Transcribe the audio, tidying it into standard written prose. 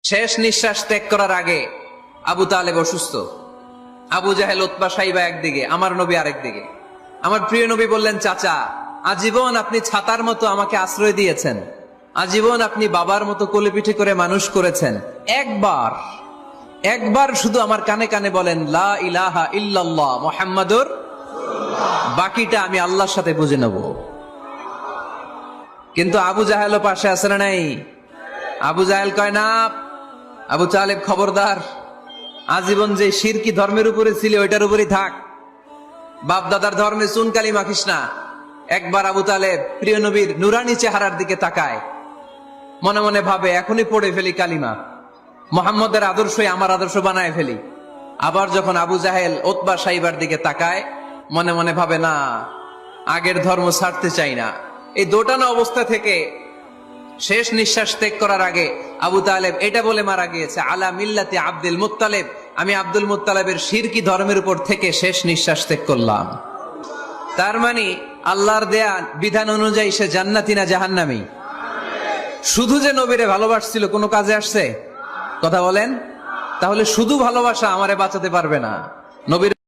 শেষ নিঃশ্বাস ত্যাগ করার আগে আবু তালেব অসুস্থ। আবু জাহেল, উতবা, সাইবা একদিকে, আমার নবী আরেক দিকে। আমার প্রিয় নবী বললেন, চাচা, আজীবন আপনি ছাতার মতো আমাকে আশ্রয় দিয়েছেন, আজীবন আপনি বাবার মতো কোলে পিঠে করে মানুষ করেছেন, একবার শুধু আমার কানে কানে বলেন লা ইলাহা ইল্লাল্লাহ মুহাম্মাদুর, বাকিটা আমি আল্লাহর সাথে বুঝে নেব। কিন্তু আবু জাহেলও পাশে আছে না নাই? আবু জাহেল কয় না, আবু তালেব খবরদার, আজীবন যে শিরকি ধর্মের উপরে ছিল ওইটার উপরেই থাক, বাপ দাদার ধর্মে চুনকালি মাখিস না। একবার আবু তালেব প্রিয় নবীর নুরানি চেহারার দিকে তাকায়, মনে মনে ভাবে এখনই পড়ে ফেলি কালিমা, মুহাম্মদের আদর্শই আমার আদর্শ বানায় ফেলি। আবার যখন আবু জাহেল, উতবা, সাইবার দিকে তাকায়, মনে মনে ভাবে না, আগের ধর্ম ছাড়তে চাই না। এই দোটানা অবস্থা থেকে শেষ নিঃশ্বাস ত্যাগ করার আগে আবু তালেব এটা বলে মারা গিয়েছে, আলা মিল্লাতি আব্দুল মুত্তালিব, আমি আব্দুল মুত্তালিবের শিরকি ধর্মের উপর থেকে শেষ নিঃশ্বাস ত্যাগ করলাম। তার মানে আল্লাহর দেয়া বিধান অনুযায়ী সে জান্নাতি না জাহান্নামী? শুধু যে নবীরে ভালোবাসছিল কোনো কাজে আসছে? কথা বলেন। তাহলে শুধু ভালোবাসা আমারে বাঁচাতে পারবে না। নবীর